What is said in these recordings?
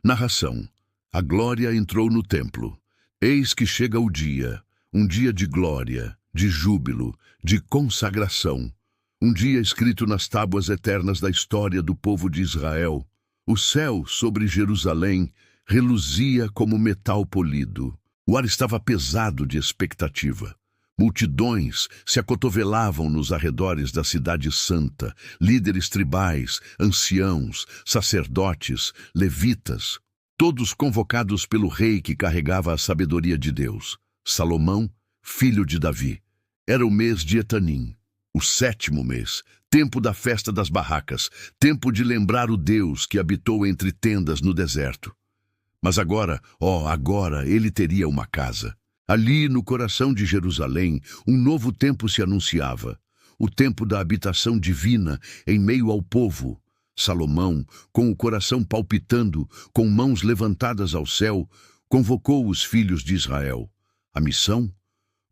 Narração: a glória entrou no templo. Eis que chega o dia, um dia de glória, de júbilo, de consagração. Um dia escrito nas tábuas eternas da história do povo de Israel. O céu sobre Jerusalém reluzia como metal polido. O ar estava pesado de expectativa. Multidões se acotovelavam nos arredores da cidade santa, líderes tribais, anciãos, sacerdotes, levitas, todos convocados pelo rei que carregava a sabedoria de Deus, Salomão, filho de Davi. Era o mês de Etanim, o 7º mês, tempo da festa das barracas, tempo de lembrar o Deus que habitou entre tendas no deserto. Mas agora, agora ele teria uma casa. Ali, no coração de Jerusalém, um novo tempo se anunciava, o tempo da habitação divina em meio ao povo. Salomão, com o coração palpitando, com mãos levantadas ao céu, convocou os filhos de Israel. A missão?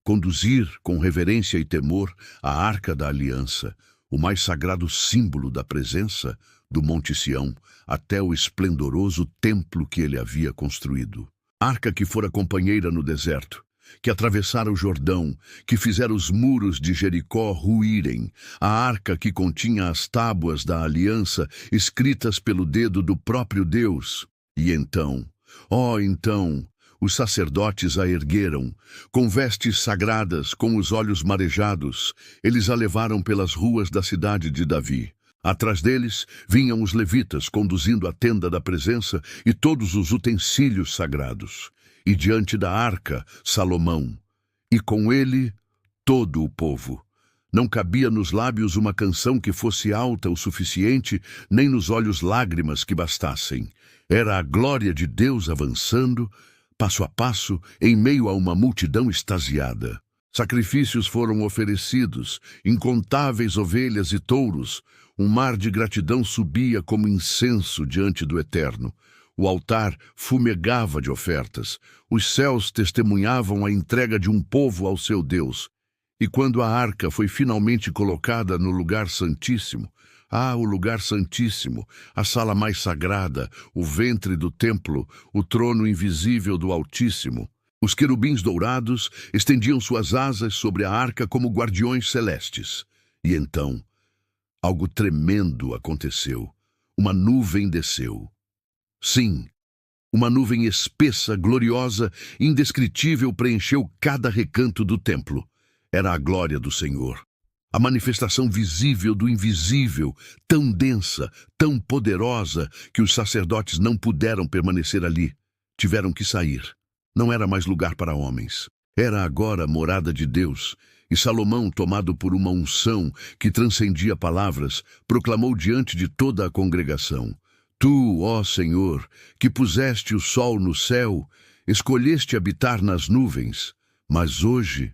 Conduzir, com reverência e temor, a Arca da Aliança, o mais sagrado símbolo da presença, do Monte Sião, até o esplendoroso templo que ele havia construído. Arca que fora companheira no deserto, que atravessara o Jordão, que fizera os muros de Jericó ruírem, a arca que continha as tábuas da aliança escritas pelo dedo do próprio Deus. E então, os sacerdotes a ergueram, com vestes sagradas, com os olhos marejados, eles a levaram pelas ruas da cidade de Davi. Atrás deles vinham os levitas conduzindo a tenda da presença e todos os utensílios sagrados. E diante da arca, Salomão, e com ele todo o povo. Não cabia nos lábios uma canção que fosse alta o suficiente, nem nos olhos lágrimas que bastassem. Era a glória de Deus avançando, passo a passo, em meio a uma multidão extasiada. Sacrifícios foram oferecidos, incontáveis ovelhas e touros. Um mar de gratidão subia como incenso diante do Eterno. O altar fumegava de ofertas. Os céus testemunhavam a entrega de um povo ao seu Deus. E quando a arca foi finalmente colocada no lugar santíssimo, o lugar santíssimo, a sala mais sagrada, o ventre do templo, o trono invisível do Altíssimo, os querubins dourados estendiam suas asas sobre a arca como guardiões celestes. E então, algo tremendo aconteceu. Uma nuvem desceu. Sim, uma nuvem espessa, gloriosa, indescritível preencheu cada recanto do templo. Era a glória do Senhor. A manifestação visível do invisível, tão densa, tão poderosa, que os sacerdotes não puderam permanecer ali. Tiveram que sair. Não era mais lugar para homens. Era agora a morada de Deus. E Salomão, tomado por uma unção que transcendia palavras, proclamou diante de toda a congregação: Tu, ó Senhor, que puseste o sol no céu, escolheste habitar nas nuvens, mas hoje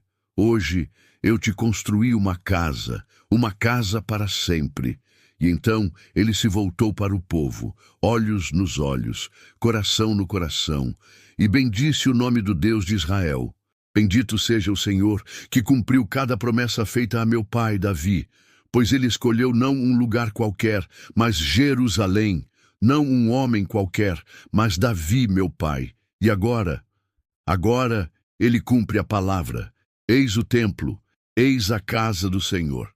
eu te construí uma casa para sempre. E então ele se voltou para o povo, olhos nos olhos, coração no coração, e bendisse o nome do Deus de Israel. Bendito seja o Senhor, que cumpriu cada promessa feita a meu pai Davi, pois ele escolheu não um lugar qualquer, mas Jerusalém, não um homem qualquer, mas Davi, meu pai. E agora ele cumpre a palavra. Eis o templo, eis a casa do Senhor.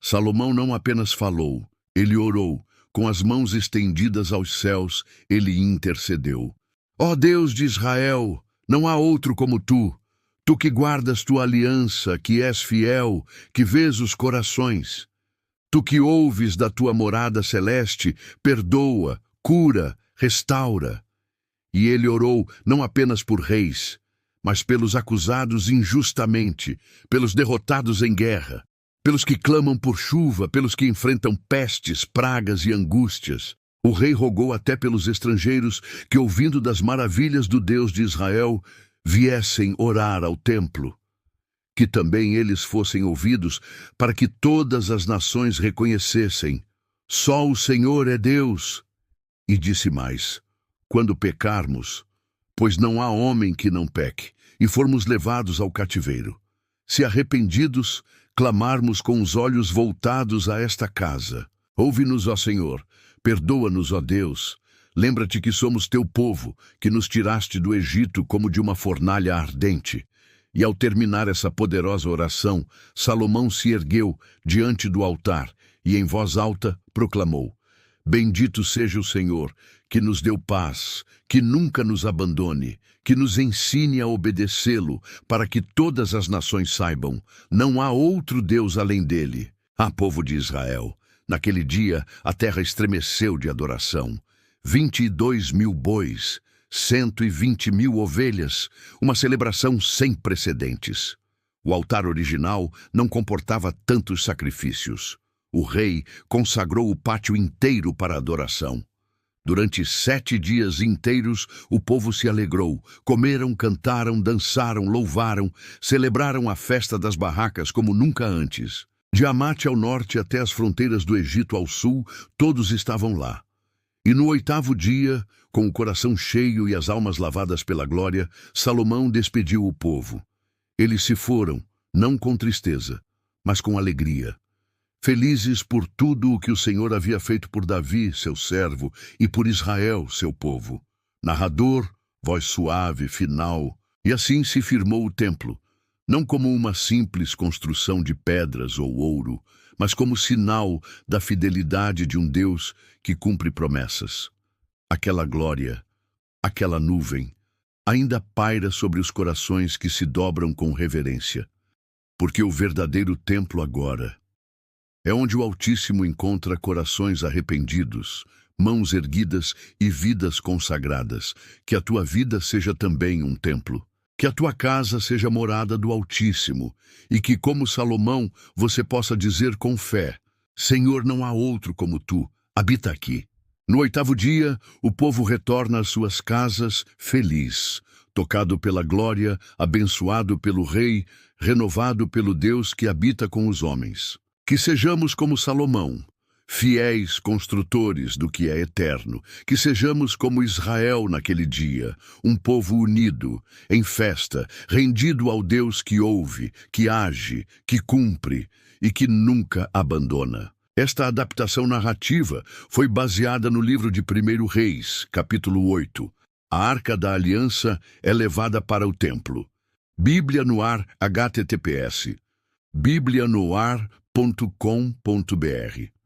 Salomão não apenas falou, ele orou, com as mãos estendidas aos céus, ele intercedeu. Ó Deus de Israel, não há outro como tu. Tu que guardas tua aliança, que és fiel, que vês os corações. Tu que ouves da tua morada celeste, perdoa, cura, restaura. E ele orou não apenas por reis, mas pelos acusados injustamente, pelos derrotados em guerra, pelos que clamam por chuva, pelos que enfrentam pestes, pragas e angústias. O rei rogou até pelos estrangeiros que, ouvindo das maravilhas do Deus de Israel, viessem orar ao templo. Que também eles fossem ouvidos, para que todas as nações reconhecessem: só o Senhor é Deus. E disse mais: quando pecarmos, pois não há homem que não peque, e formos levados ao cativeiro, se arrependidos, clamarmos com os olhos voltados a esta casa: ouve-nos, ó Senhor, perdoa-nos, ó Deus, Lembra-te que somos teu povo, que nos tiraste do Egito como de uma fornalha ardente. E ao terminar essa poderosa oração, Salomão se ergueu diante do altar e em voz alta proclamou: Bendito seja o Senhor, que nos deu paz, que nunca nos abandone, que nos ensine a obedecê-lo, para que todas as nações saibam, não há outro Deus além dele. Ah, povo de Israel, naquele dia a terra estremeceu de adoração. 22.000 bois, 120.000 ovelhas, uma celebração sem precedentes. O altar original não comportava tantos sacrifícios. O rei consagrou o pátio inteiro para a adoração. Durante 7 dias inteiros, o povo se alegrou. Comeram, cantaram, dançaram, louvaram, celebraram a festa das barracas como nunca antes. De Amate ao norte até as fronteiras do Egito ao sul, todos estavam lá. E no 8º dia, com o coração cheio e as almas lavadas pela glória, Salomão despediu o povo. Eles se foram, não com tristeza, mas com alegria. Felizes por tudo o que o Senhor havia feito por Davi, seu servo, e por Israel, seu povo. Narrador, voz suave, final, e assim se firmou o templo, não como uma simples construção de pedras ou ouro, mas como sinal da fidelidade de um Deus que cumpre promessas. Aquela glória, aquela nuvem, ainda paira sobre os corações que se dobram com reverência, porque o verdadeiro templo agora é onde o Altíssimo encontra corações arrependidos, mãos erguidas e vidas consagradas. Que a tua vida seja também um templo. Que a tua casa seja morada do Altíssimo. E que, como Salomão, você possa dizer com fé: Senhor, não há outro como tu, habita aqui. No 8º dia, o povo retorna às suas casas feliz, tocado pela glória, abençoado pelo Rei, renovado pelo Deus que habita com os homens. Que sejamos como Salomão, fiéis construtores do que é eterno. Que sejamos como Israel naquele dia, um povo unido, em festa, rendido ao Deus que ouve, que age, que cumpre e que nunca abandona. Esta adaptação narrativa foi baseada no livro de 1 Reis, capítulo 8. A Arca da Aliança é levada para o templo. Bíblia no ar, https: biblianoar.com.br